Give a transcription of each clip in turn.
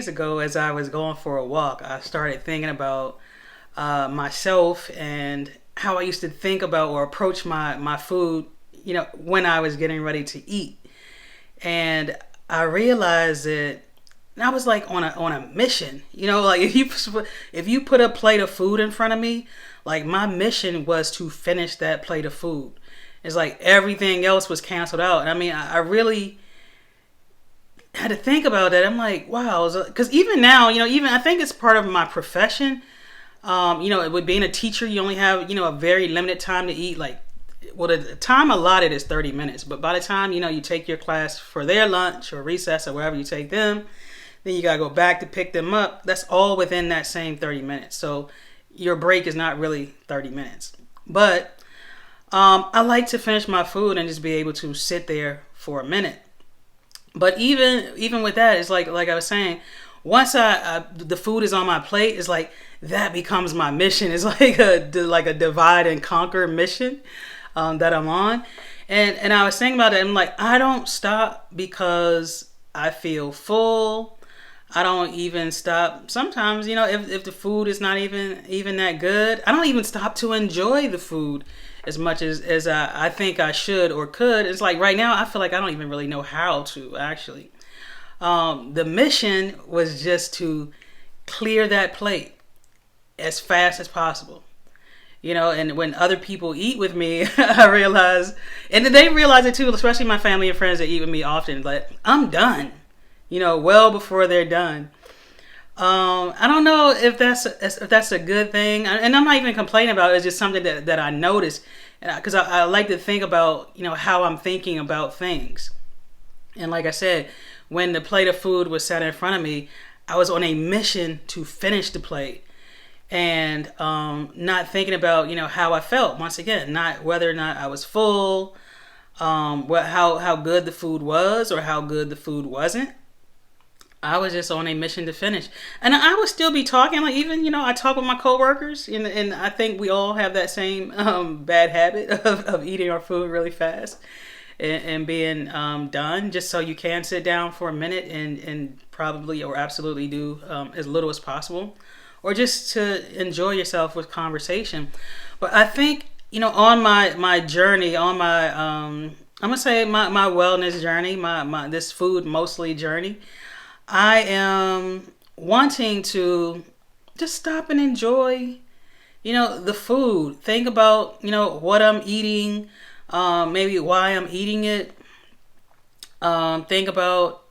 days ago, as I was going for a walk, I started thinking about myself and how I used to think about or approach my food, when I was getting ready to eat. And I realized that I was like on a mission. Like if you put a plate of food in front of me, like my mission was to finish that plate of food. It's like everything else was canceled out. And I mean, I really had to think about that. I'm like, wow, because even now, even I think it's part of my profession. With being a teacher, you only have a very limited time to eat. Like, well, the time allotted is 30 minutes, but by the time you take your class for their lunch or recess or wherever you take them, then you gotta go back to pick them up. That's all within that same 30 minutes. So your break is not really 30 minutes. But I like to finish my food and just be able to sit there for a minute. But even with that, it's like I was saying, once the food is on my plate, it's like that becomes my mission. It's like a divide and conquer mission that I'm on. And I was thinking about it. I'm like, I don't stop because I feel full. I don't even stop. Sometimes, if the food is not even that good, I don't even stop to enjoy the food as much as I think I should or could. It's like right now, I feel like I don't even really know how to actually. The mission was just to clear that plate as fast as possible. And when other people eat with me, I realize, and they realize it too, especially my family and friends that eat with me often, like, I'm done. Well before they're done. I don't know if that's a good thing, and I'm not even complaining about it. It's just something that I noticed, because I like to think about how I'm thinking about things. And like I said, when the plate of food was set in front of me, I was on a mission to finish the plate, and not thinking about how I felt. Once again, not whether or not I was full, how good the food was or how good the food wasn't. I was just on a mission to finish. And I would still be talking, like even, I talk with my coworkers, and I think we all have that same bad habit of eating our food really fast and being done, just so you can sit down for a minute and probably or absolutely do as little as possible, or just to enjoy yourself with conversation. But I think, on my journey, on my, I'm going to say my wellness journey, my this food mostly journey, I am wanting to just stop and enjoy, the food. Think about, what I'm eating, maybe why I'm eating it. Think about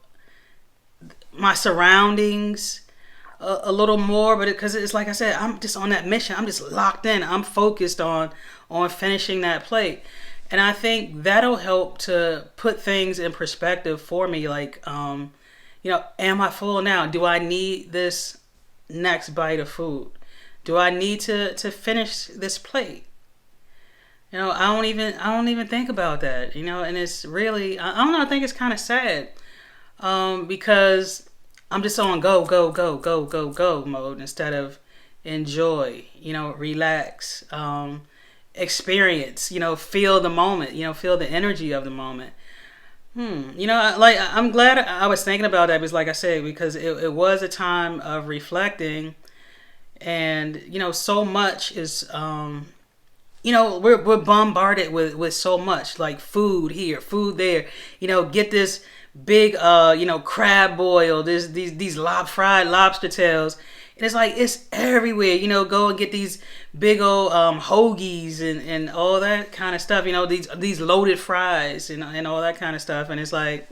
my surroundings a little more, but because it's like I said, I'm just on that mission. I'm just locked in. I'm focused on finishing that plate. And I think that'll help to put things in perspective for me. Like, am I full now? Do I need this next bite of food? Do I need to finish this plate? I don't even think about that. And it's really, I don't know. I think it's kind of sad, because I'm just on go mode instead of enjoy. Relax, experience. Feel the moment. Feel the energy of the moment. I'm glad I was thinking about that, because like I said, because it was a time of reflecting, and so much is we're bombarded with so much, like food here, food there. Get this big crab boil, these fried lobster tails. And it's like it's everywhere. Go and get these big old hoagies and all that kind of stuff. These loaded fries and all that kind of stuff. And it's like,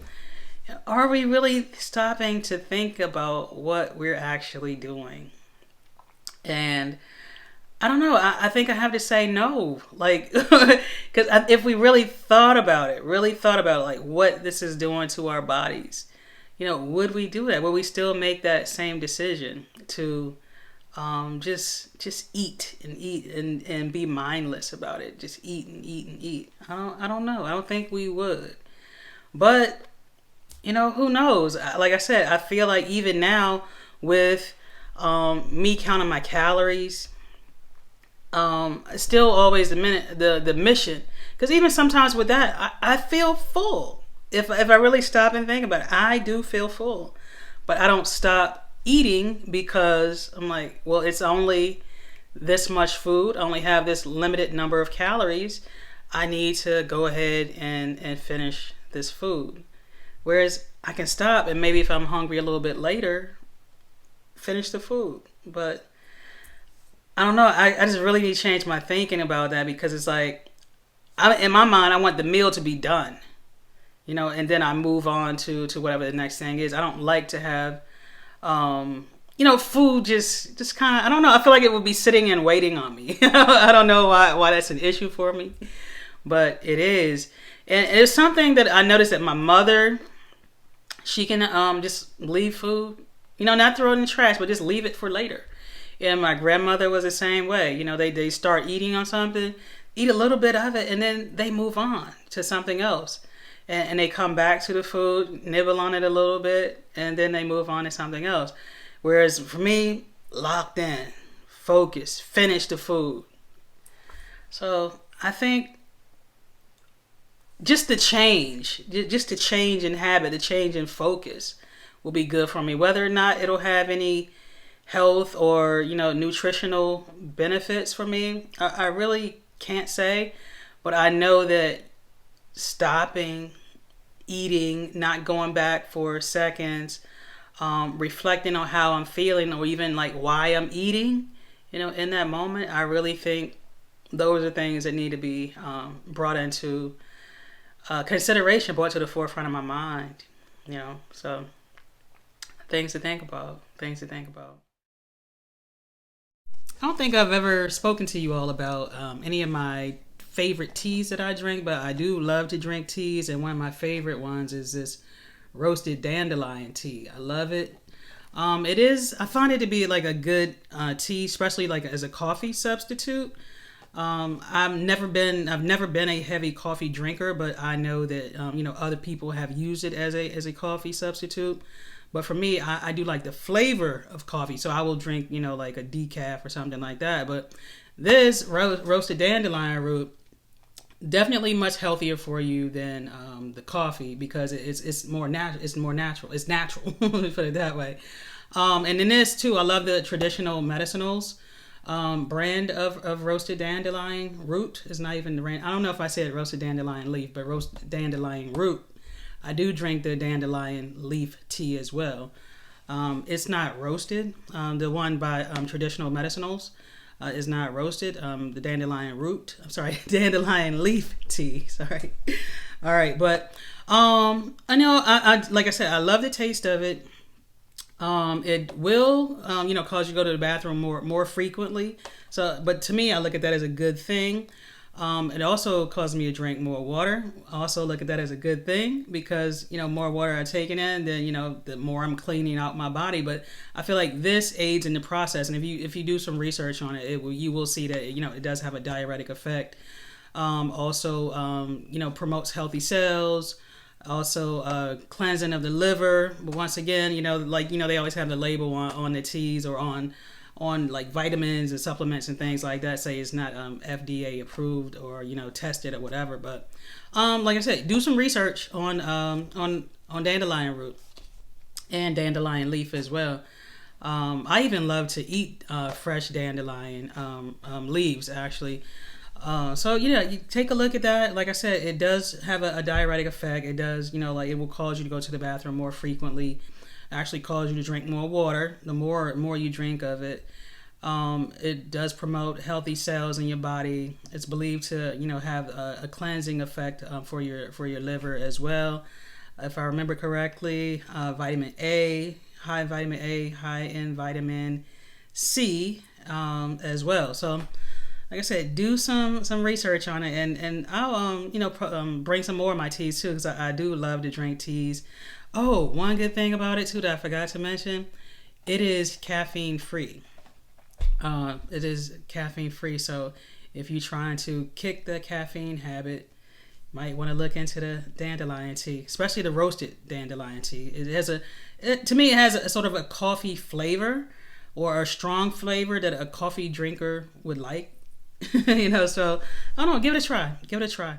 are we really stopping to think about what we're actually doing? And I don't know. I think I have to say no. Like, because if we really thought about it, like what this is doing to our bodies, would we do that? Would we still make that same decision to just eat and be mindless about it? Just eat and eat and eat. I don't know. I don't think we would. But who knows? Like I said, I feel like even now with me counting my calories, still always the mission. Because even sometimes with that, I feel full. If I really stop and think about it, I do feel full. But I don't stop eating because I'm like, well, it's only this much food. I only have this limited number of calories. I need to go ahead and finish this food. Whereas I can stop and maybe if I'm hungry a little bit later, finish the food. But I don't know. I just really need to change my thinking about that because it's like, in my mind, I want the meal to be done, and then I move on to whatever the next thing is. I don't like to have, food just kind of, I don't know. I feel like it would be sitting and waiting on me. I don't know why that's an issue for me, but it is. And it's something that I noticed that my mother, she can just leave food, not throw it in the trash, but just leave it for later. And my grandmother was the same way. They start eating on something, eat a little bit of it, and then they move on to something else. And they come back to the food, nibble on it a little bit, and then they move on to something else. Whereas for me, locked in, focus, finish the food. So I think just the change in habit, the change in focus will be good for me. Whether or not it'll have any health or, nutritional benefits for me, I really can't say. But I know that stopping, eating, not going back for seconds, reflecting on how I'm feeling or even like why I'm eating, in that moment, I really think those are things that need to be brought into consideration, brought to the forefront of my mind, so things to think about. I don't think I've ever spoken to you all about any of my favorite teas that I drink, but I do love to drink teas, and one of my favorite ones is this roasted dandelion tea. I love it. I find it to be like a good tea, especially like as a coffee substitute. I've never been a heavy coffee drinker, but I know that other people have used it as a coffee substitute. But for me, I do like the flavor of coffee, so I will drink like a decaf or something like that. But this roasted dandelion root, definitely much healthier for you than the coffee because it's more natural. It's natural. Let me put it that way. And in this too, I love the traditional medicinals brand of roasted dandelion root. Is not even the brand. I don't know if I said roasted dandelion leaf, but roasted dandelion root. I do drink the dandelion leaf tea as well. It's not roasted. The one by Traditional Medicinals is not roasted. The dandelion root, dandelion leaf tea. Sorry. All right, but I know I like I said, I love the taste of it. It will cause you to go to the bathroom more frequently. So, but to me, I look at that as a good thing. It also caused me to drink more water. I also look at that as a good thing because, more water I take in, then, the more I'm cleaning out my body. But I feel like this aids in the process. And if you do some research on it, you will see that, it does have a diuretic effect. Also, promotes healthy cells. Also, cleansing of the liver. But once again, they always have the label on the teas or on like vitamins and supplements and things like that say it's not FDA approved or tested or whatever. But like I said, do some research on dandelion root and dandelion leaf as well. I even love to eat fresh dandelion leaves actually. So you take a look at that. Like I said, it does have a diuretic effect. It does it will cause you to go to the bathroom more frequently. Actually cause you to drink more water. The more you drink of it, it does promote healthy cells in your body. It's believed to have a cleansing effect for your liver as well. If I remember correctly, vitamin A, high in vitamin A, high in vitamin C as well. So like I said, do some research on it, and I'll bring some more of my teas too because I do love to drink teas. Oh, one good thing about it too that I forgot to mention, it is caffeine free. It is caffeine free, so if you're trying to kick the caffeine habit, you might want to look into the dandelion tea, especially the roasted dandelion tea. To me, it has a sort of a coffee flavor or a strong flavor that a coffee drinker would like. So I don't know, give it a try.